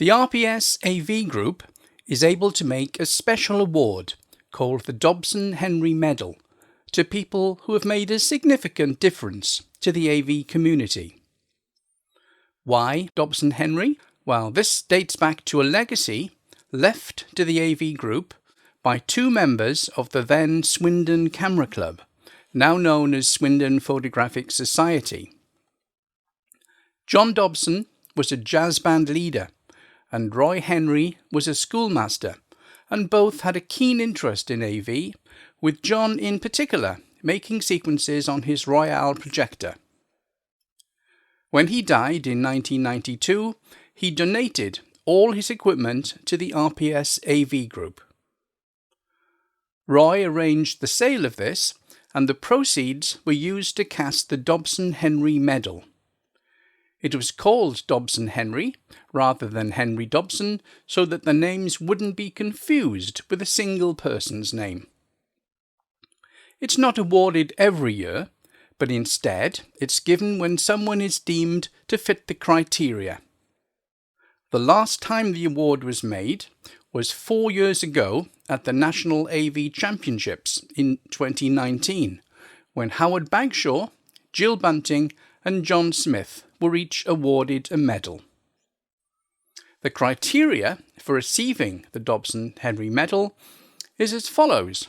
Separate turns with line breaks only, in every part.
The RPS AV Group is able to make a special award called the Dobson Henry Medal to people who have made a significant difference to the AV community. Why Dobson Henry? Well, this dates back to a legacy left to the AV Group by two members of the then Swindon Camera Club, now known as Swindon Photographic Society. John Dobson was a jazz band leader, and Roy Henry was a schoolmaster, and both had a keen interest in AV, with John in particular making sequences on his Royale projector. When he died in 1992, he donated all his equipment to the RPS AV Group. Roy arranged the sale of this, and the proceeds were used to cast the Dobson Henry Medal. It was called Dobson Henry rather than Henry Dobson so that the names wouldn't be confused with a single person's name. It's not awarded every year, but instead it's given when someone is deemed to fit the criteria. The last time the award was made was 4 years ago at the National AV Championships in 2019, when Howard Bagshaw, Jill Bunting and John Smith were each awarded a medal. The criteria for receiving the Dobson Henry Medal is as follows: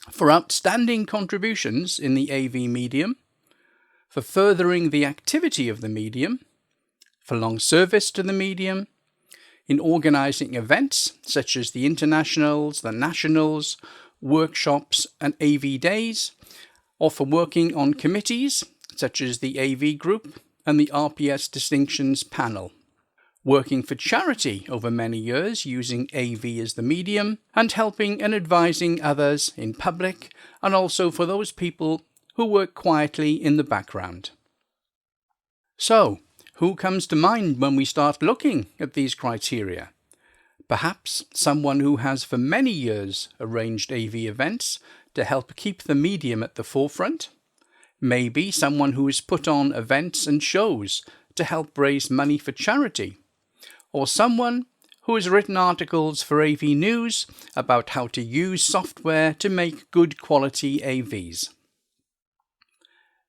for outstanding contributions in the AV medium, for furthering the activity of the medium, for long service to the medium, in organising events such as the internationals, the nationals, workshops and AV days, or for working on committees such as the AV Group and the RPS Distinctions Panel, working for charity over many years using AV as the medium, and helping and advising others in public, and also for those people who work quietly in the background. So, who comes to mind when we start looking at these criteria? Perhaps someone who has for many years arranged AV events to help keep the medium at the forefront. Maybe someone who has put on events and shows to help raise money for charity. Or someone who has written articles for AV News about how to use software to make good quality AVs.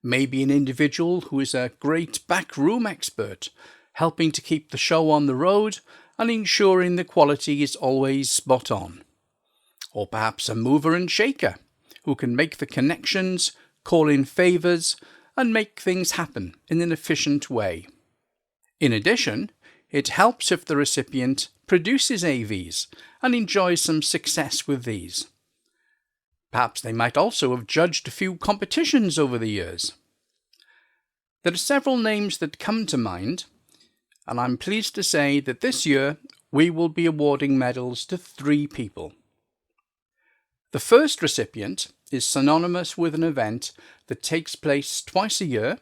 Maybe an individual who is a great backroom expert, helping to keep the show on the road and ensuring the quality is always spot on. Or perhaps a mover and shaker, who can make the connections, call in favours, and make things happen in an efficient way. In addition, it helps if the recipient produces AVs and enjoys some success with these. Perhaps they might also have judged a few competitions over the years. There are several names that come to mind, and I'm pleased to say that this year we will be awarding medals to 3 people. The first recipient is synonymous with an event that takes place twice a year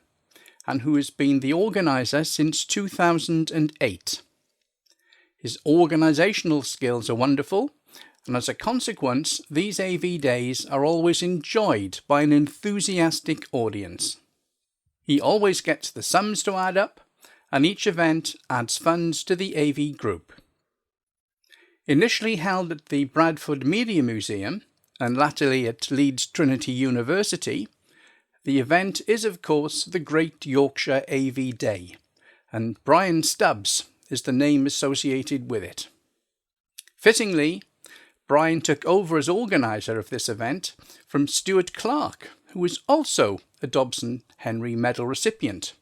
and who has been the organiser since 2008. His organisational skills are wonderful, and as a consequence, these AV days are always enjoyed by an enthusiastic audience. He always gets the sums to add up, and each event adds funds to the AV Group. Initially held at the Bradford Media Museum, and latterly at Leeds Trinity University, the event is of course the Great Yorkshire AV Day, and Brian Stubbs is the name associated with it. Fittingly, Brian took over as organiser of this event from Stuart Clark, who is also a Dobson Henry Medal recipient.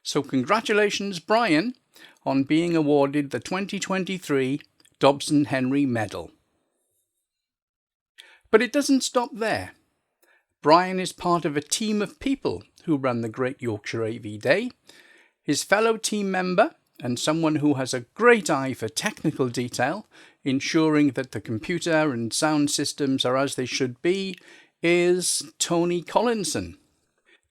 So congratulations, Brian, on being awarded the 2023 Dobson Henry Medal. But it doesn't stop there. Brian is part of a team of people who run the Great Yorkshire AV Day. His fellow team member, and someone who has a great eye for technical detail, ensuring that the computer and sound systems are as they should be, is Tony Collinson.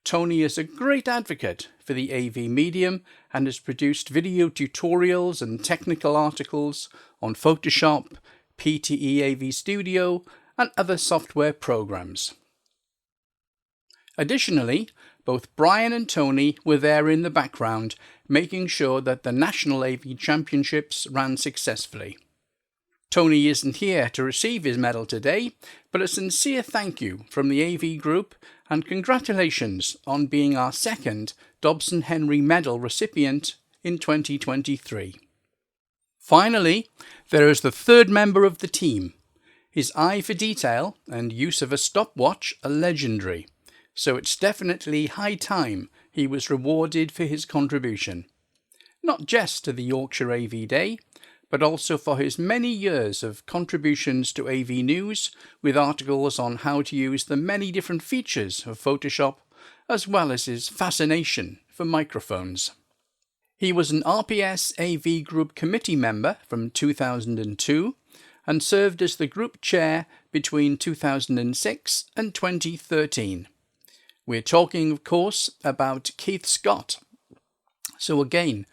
Tony is a great advocate for the AV medium and has produced video tutorials and technical articles on Photoshop, PTE AV Studio, and other software programs. Additionally, both Brian and Tony were there in the background, making sure that the National AV Championships ran successfully. Tony isn't here to receive his medal today, but a sincere thank you from the AV group and congratulations on being our second Dobson Henry Medal recipient in 2023. Finally, there is the third member of the team. His eye for detail and use of a stopwatch are legendary, so it's definitely high time he was rewarded for his contribution, not just to the Yorkshire AV Day, but also for his many years of contributions to AV News with articles on how to use the many different features of Photoshop, as well as his fascination for microphones. He was an RPS AV Group Committee member from 2002 and served as the Group Chair between 2006 and 2013. We're talking, of course, about Keith Scott. So again,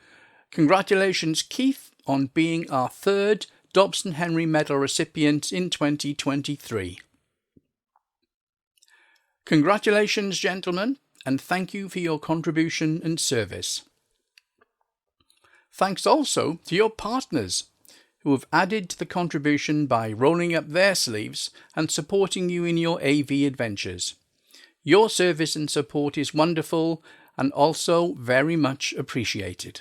congratulations, Keith, on being our third Dobson Henry Medal recipient in 2023. Congratulations, gentlemen, and thank you for your contribution and service. Thanks also to your partners who have added to the contribution by rolling up their sleeves and supporting you in your AV adventures. Your service and support is wonderful and also very much appreciated.